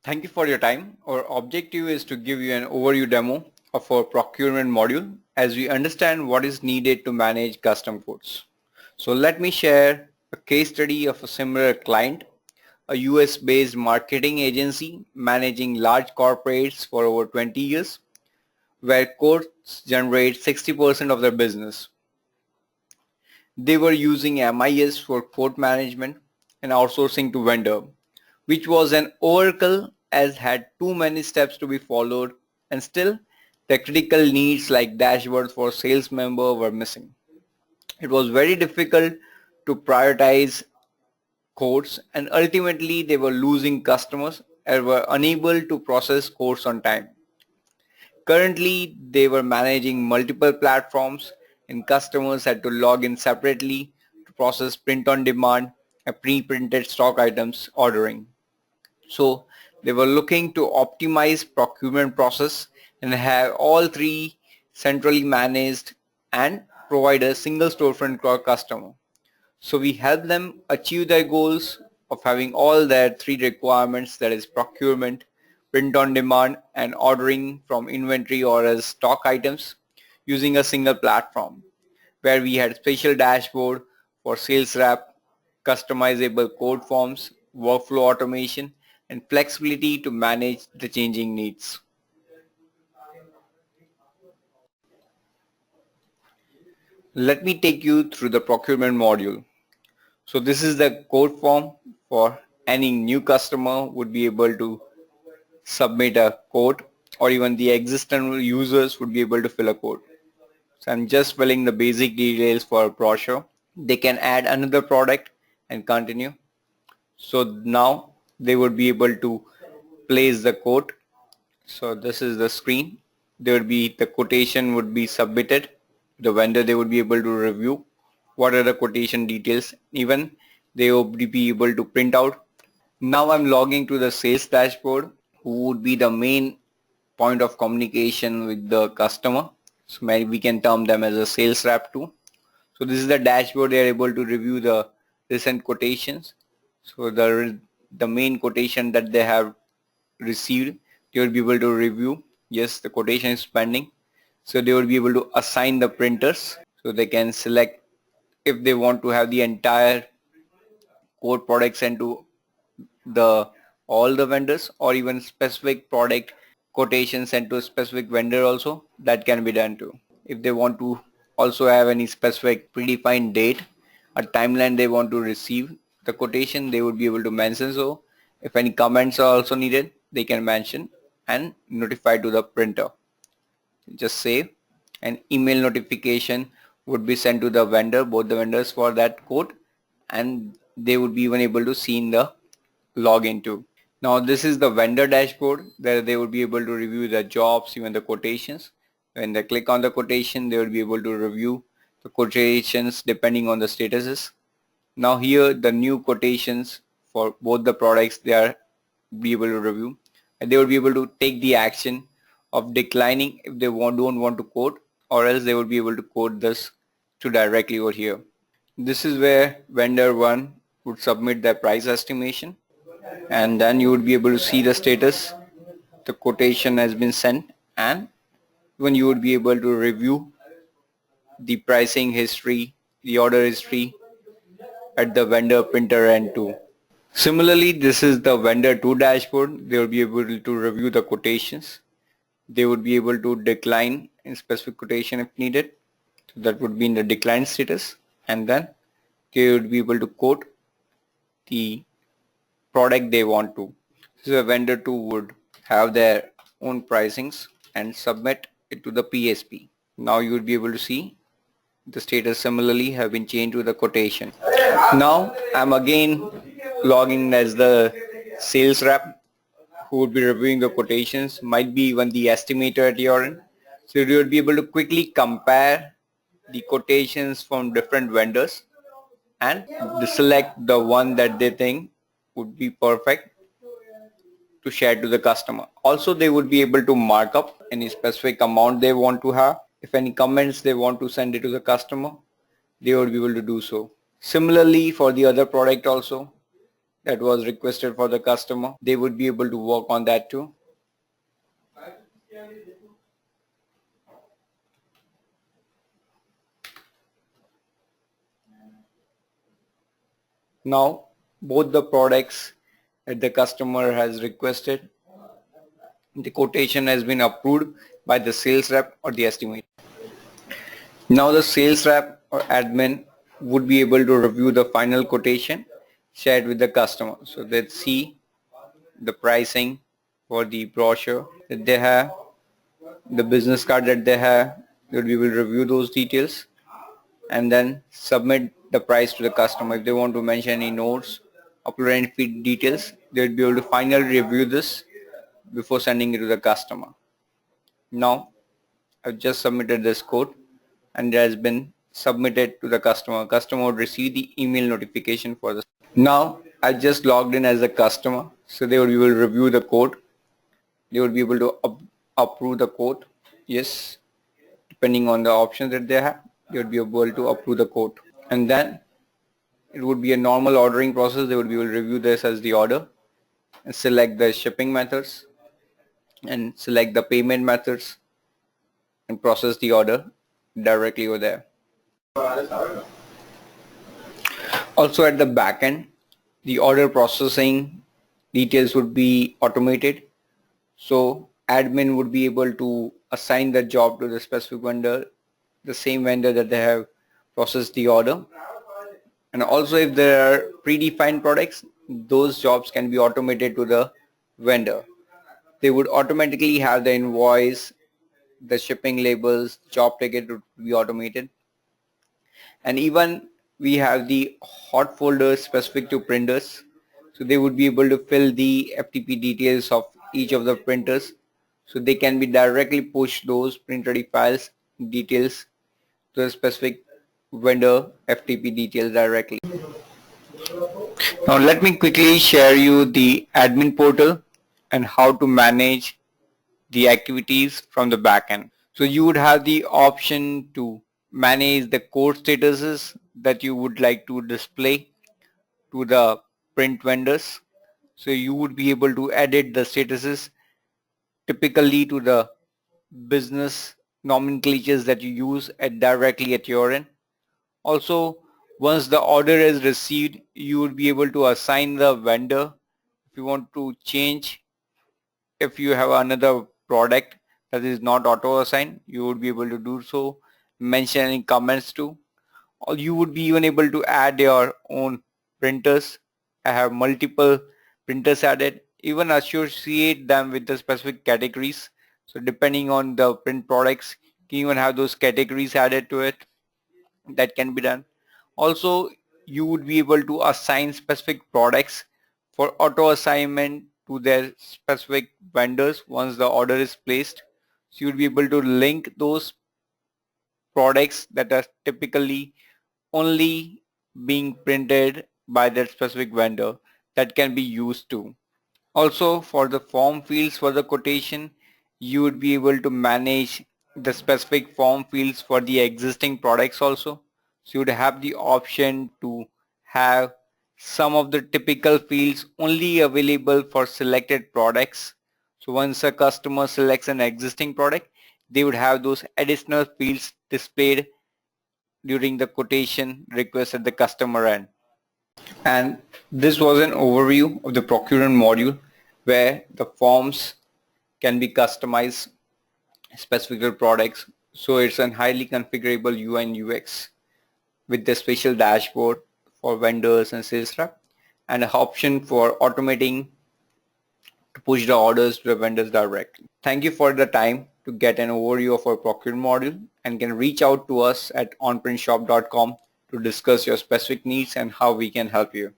Thank you for your time. Our objective is to give you an overview demo of our procurement module as we understand what is needed to manage custom codes. So let me share a case study of a similar client, a US-based marketing agency managing large corporates for over 20 years, where codes generate 60% of their business. They were using MIS for code management and outsourcing to vendor, which was an oracle as had too many steps to be followed, and still the critical needs like dashboards for sales member were missing. It was very difficult to prioritize codes, and ultimately they were losing customers and were unable to process codes on time. Currently, they were managing multiple platforms and customers had to log in separately to process print on demand and pre-printed stock items ordering. So they were looking to optimize procurement process and have all three centrally managed and provide a single storefront for customer. So we help them achieve their goals of having all their three requirements, that is procurement, print on demand and ordering from inventory or as stock items using a single platform where we had special dashboard for sales rep, customizable code forms, workflow automation and flexibility to manage the changing needs. Let me take you through the procurement module. So this is the code form for any new customer would be able to submit a code, or even the existing users would be able to fill a code. So I'm just filling the basic details for a brochure. They can add another product and continue. So now they would be able to place the code. So this is the screen. There would be the quotation would be submitted. The vendor, they would be able to review what are the quotation details. Even they would be able to print out. Now I'm logging to the sales dashboard, who would be the main point of communication with the customer. So maybe we can term them as a sales rep too. So this is the dashboard. They are able to review the recent quotations. So the main quotation that they have received, they will be able to review. Yes, the quotation is pending. So they will be able to assign the printers. So they can select if they want to have the entire code product sent to the all the vendors, or even specific product quotation sent to a specific vendor also, that can be done too. If they want to also have any specific predefined date, a timeline they want to receive the quotation, they would be able to mention. So if any comments are also needed, they can mention and notify to the printer. Just save, an email notification would be sent to the vendor, both the vendors for that code, and they would be even able to see in the login too. Now this is the vendor dashboard where they would be able to review the jobs, even the quotations. When they click on the quotation, they will be able to review the quotations depending on the statuses. Now here the new quotations for both the products, they are be able to review, and they will be able to take the action of declining if they don't want to quote, or else they will be able to quote this to directly over here. This is where vendor 1 would submit their price estimation, and then you would be able to see the status, the quotation has been sent, and when you would be able to review the pricing history, the order history at the vendor printer end too. Similarly, this is the vendor 2 dashboard. They will be able to review the quotations. They would be able to decline in specific quotation if needed. So that would be in the decline status, and then they would be able to quote the product they want to. So a vendor 2 would have their own pricings and submit it to the PSP. Now you would be able to see the status similarly have been changed to the quotation. Now I'm again logging as the sales rep who would be reviewing the quotations, might be even the estimator at your end. So you would be able to quickly compare the quotations from different vendors and select the one that they think would be perfect to share to the customer. Also, they would be able to mark up any specific amount they want to have. If any comments they want to send it to the customer, they would be able to do so. Similarly, for the other product also, that was requested for the customer. They would be able to work on that too. Now both the products that the customer has requested, the quotation has been approved by the sales rep or the estimator. Now the sales rep or admin would be able to review the final quotation shared with the customer. So let's see the pricing for the brochure that they have, the business card that they have. We will review those details and then submit the price to the customer. If they want to mention any notes, upload any feed details, they will be able to finally review this before sending it to the customer. Now I've just submitted this quote and it has been submitted to the customer. Customer would receive the email notification for this. Now I just logged in as a customer, so they will review the quote. They will be able to approve the quote. Yes, depending on the options that they have, they would be able to approve the quote. And then it would be a normal ordering process. They would be able to review this as the order and select the shipping methods and select the payment methods and process the order directly over there. Also at the back end, the order processing details would be automated. So admin would be able to assign the job to the specific vendor, the same vendor that they have processed the order. And also if there are predefined products, those jobs can be automated to the vendor. They would automatically have the invoice, the shipping labels, job ticket would be automated. And even we have the hot folders specific to printers. So they would be able to fill the FTP details of each of the printers. So they can be directly push those print ready files details to a specific vendor FTP details directly. Now let me quickly share you the admin portal and how to manage the activities from the backend. So you would have the option to manage the code statuses that you would like to display to the print vendors. So you would be able to edit the statuses typically to the business nomenclatures that you use directly at your end. Also, once the order is received, you would be able to assign the vendor. If you want to change, if you have another product that is not auto assigned, you would be able to do so, mention any comments too. Or you would be even able to add your own printers. I have multiple printers added, even associate them with the specific categories. So depending on the print products, you can even have those categories added to it. That can be done. Also, you would be able to assign specific products for auto assignment to their specific vendors once the order is placed. So you would be able to link those products that are typically only being printed by that specific vendor that can be used too. Also for the form fields for the quotation, you would be able to manage the specific form fields for the existing products also. So you would have the option to have some of the typical fields only available for selected products. So once a customer selects an existing product, they would have those additional fields displayed during the quotation request at the customer end. And this was an overview of the procurement module where the forms can be customized specific to products. So it's a highly configurable UI and UX with the special dashboard for vendors and sales rep and an option for automating to push the orders to the vendors directly. Thank you for the time to get an overview of our procurement module and can reach out to us at onprintshop.com to discuss your specific needs and how we can help you.